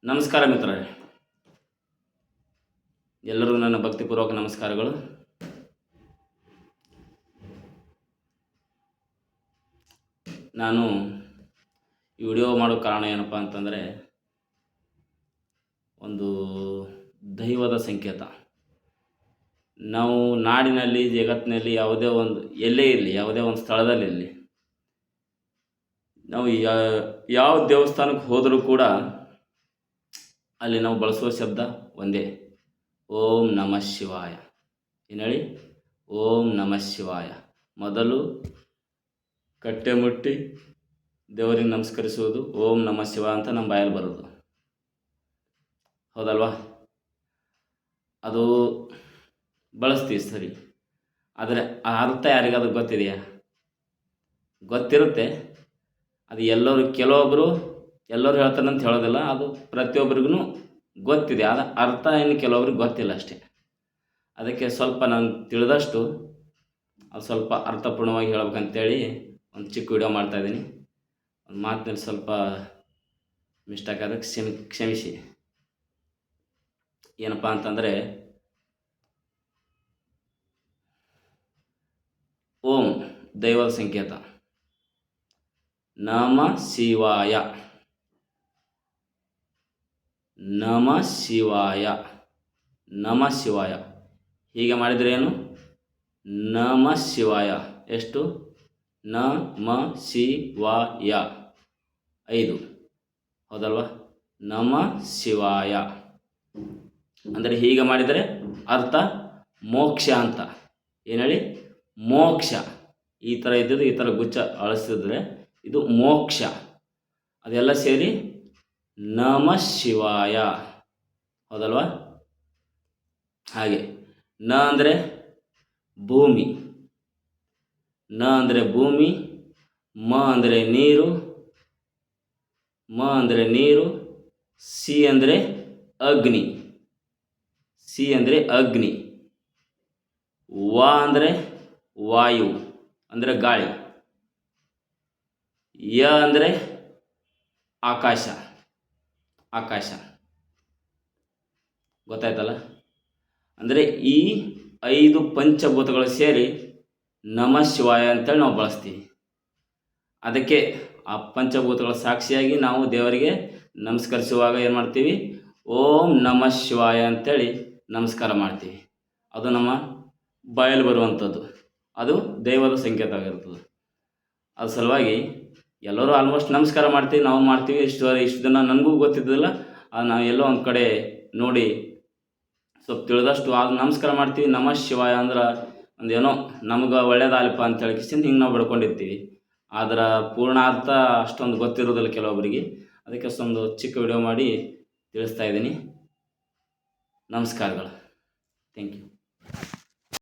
ನಮಸ್ಕಾರ ಮಿತ್ರರೇ, ಎಲ್ಲರಿಗೂ ನನ್ನ ಭಕ್ತಿಪೂರ್ವಕ ನಮಸ್ಕಾರಗಳು. ನಾನು ಈ ವಿಡಿಯೋ ಮಾಡೋ ಕಾರಣ ಏನಪ್ಪ ಅಂತಂದರೆ, ಒಂದು ದೈವದ ಸಂಕೇತ. ನಾವು ನಾಡಿನಲ್ಲಿ, ಜಗತ್ತಿನಲ್ಲಿ ಯಾವುದೇ ಒಂದು ಎಲ್ಲೇ ಇರಲಿ, ಯಾವುದೇ ಒಂದು ಸ್ಥಳದಲ್ಲಿರಲಿ, ನಾವು ಯಾವ ದೇವಸ್ಥಾನಕ್ಕೆ ಹೋದರೂ ಕೂಡ ಅಲ್ಲಿ ನಾವು ಬಳಸುವ ಶಬ್ದ ಒಂದೇ, ಓಂ ನಮಃ ಶಿವಾಯ. ಏನು ಹೇಳಿ? ಓಂ ನಮಃ ಶಿವಾಯ. ಮೊದಲು ಕಟ್ಟೆ ಮುಟ್ಟಿ ದೇವರಿಗೆ ನಮಸ್ಕರಿಸುವುದು ಓಂ ನಮಃ ಶಿವಾಯ ಅಂತ ನಮ್ಮ ಬಾಯಲ್ಲಿ ಬರೋದು, ಹೌದಲ್ವಾ? ಅದು ಬಳಸ್ತೀವಿ ಸರಿ, ಆದರೆ ಆ ಅರ್ಥ ಯಾರಿಗಾದ್ರೂ ಗೊತ್ತಿದೆಯಾ? ಗೊತ್ತಿರುತ್ತೆ. ಅದು ಎಲ್ಲರೂ ಹೇಳ್ತಾರೆ ಅಂತ ಹೇಳೋದಿಲ್ಲ, ಅದು ಪ್ರತಿಯೊಬ್ಬರಿಗೂ ಗೊತ್ತಿದೆ. ಅದು ಅರ್ಥ ಏನು ಕೆಲವೊಬ್ರಿಗೆ ಗೊತ್ತಿಲ್ಲ ಅಷ್ಟೇ. ಅದಕ್ಕೆ ಸ್ವಲ್ಪ ನಾನು ತಿಳಿದಷ್ಟು ಅದು ಸ್ವಲ್ಪ ಅರ್ಥಪೂರ್ಣವಾಗಿ ಹೇಳ್ಬೇಕಂತೇಳಿ ಒಂದು ಚಿಕ್ಕ ವಿಡಿಯೋ ಮಾಡ್ತಾಯಿದ್ದೀನಿ. ಒಂದು ಮಾತಿನಲ್ಲಿ ಸ್ವಲ್ಪ ಮಿಸ್ಟೇಕ್ ಆದರೆ ಕ್ಷಮಿಸಿ. ಏನಪ್ಪ ಅಂತಂದರೆ, ಓಂ ದೈವದ ಸಂಕೇತ, ನಮಃ ಶಿವಾಯ, ನಮಃ ಶಿವಾಯ, ನಮಃ ಶಿವಾಯ. ಹೀಗೆ ಮಾಡಿದರೆ ಏನು? ನಮಃ ಶಿವಾಯ. ಎಷ್ಟು? ನಮಃ ಶಿವಾಯ 5, ಹೌದಲ್ವಾ? ನಮಃ ಶಿವಾಯ ಅಂದರೆ ಹೀಗೆ ಮಾಡಿದರೆ ಅರ್ಥ ಮೋಕ್ಷ ಅಂತ. ಏನು ಹೇಳಿ? ಮೋಕ್ಷ. ಈ ಥರ ಇದ್ದಿದ್ದು ಈ ಥರ ಗುಚ್ಚ ಅಳಿಸಿದ್ರೆ ಇದು ಮೋಕ್ಷ. ಅದೆಲ್ಲ ಸೇರಿ ನಮಃ ಶಿವಾಯ, ಹೌದಲ್ವಾ? ಹಾಗೆ ನ ಅಂದರೆ ಭೂಮಿ, ನ ಅಂದರೆ ಭೂಮಿ, ಮ ಅಂದರೆ ನೀರು, ಮ ಅಂದರೆ ನೀರು, ಸಿ ಅಂದರೆ ಅಗ್ನಿ, ಸಿ ಅಂದರೆ ಅಗ್ನಿ, ವ ಅಂದರೆ ವಾಯು ಅಂದರೆ ಗಾಳಿ, ಯ ಅಂದರೆ ಆಕಾಶ, ಆಕಾಶ. ಗೊತ್ತಾಯ್ತಲ್ಲ? ಅಂದರೆ ಈ 5 ಪಂಚಭೂತಗಳು ಸೇರಿ ನಮಃ ಶಿವಾಯ ಅಂತೇಳಿ ನಾವು ಬಳಸ್ತೀವಿ. ಅದಕ್ಕೆ ಆ ಪಂಚಭೂತಗಳ ಸಾಕ್ಷಿಯಾಗಿ ನಾವು ದೇವರಿಗೆ ನಮಸ್ಕರಿಸುವಾಗ ಏನು ಮಾಡ್ತೀವಿ? ಓಂ ನಮಃ ಶಿವಾಯ ಅಂತೇಳಿ ನಮಸ್ಕಾರ ಮಾಡ್ತೀವಿ. ಅದು ನಮ್ಮ ಬಾಯಲ್ಲಿ ಬರುವಂಥದ್ದು, ಅದು ದೈವದ ಸಂಕೇತ ಆಗಿರ್ತದೆ. ಅದು ಸಲುವಾಗಿ ಎಲ್ಲರೂ ಆಲ್ಮೋಸ್ಟ್ ನಮಸ್ಕಾರ ಮಾಡ್ತೀವಿ, ನಾವು ಮಾಡ್ತೀವಿ. ಇಷ್ಟು ದಿನ ನನಗೂ ಗೊತ್ತಿದ್ದಿಲ್ಲ, ನಾವು ಎಲ್ಲೋ ಒಂದು ಕಡೆ ನೋಡಿ ಸ್ವಲ್ಪ ತಿಳಿದಷ್ಟು ಅದು ನಮಸ್ಕಾರ ಮಾಡ್ತೀವಿ. ನಮಃ ಶಿವಾಯ ಅಂದ್ರೆ ಒಂದೇನೋ ನಮ್ಗೆ ಒಳ್ಳೇದಾಗಲಿಪ್ಪ ಅಂತ ಹೇಳಿಕಿಸಿಂದ ಹಿಂಗೆ ನಾವು ಬೆಳ್ಕೊಂಡಿರ್ತೀವಿ. ಅದರ ಪೂರ್ಣ ಅರ್ಥ ಅಷ್ಟೊಂದು ಗೊತ್ತಿರೋದಿಲ್ಲ ಕೆಲವೊಬ್ಬರಿಗೆ. ಅದಕ್ಕೆ ಅಷ್ಟೊಂದು ಚಿಕ್ಕ ವಿಡಿಯೋ ಮಾಡಿ ತಿಳಿಸ್ತಾ ಇದ್ದೀನಿ. ನಮಸ್ಕಾರಗಳು. Thank you.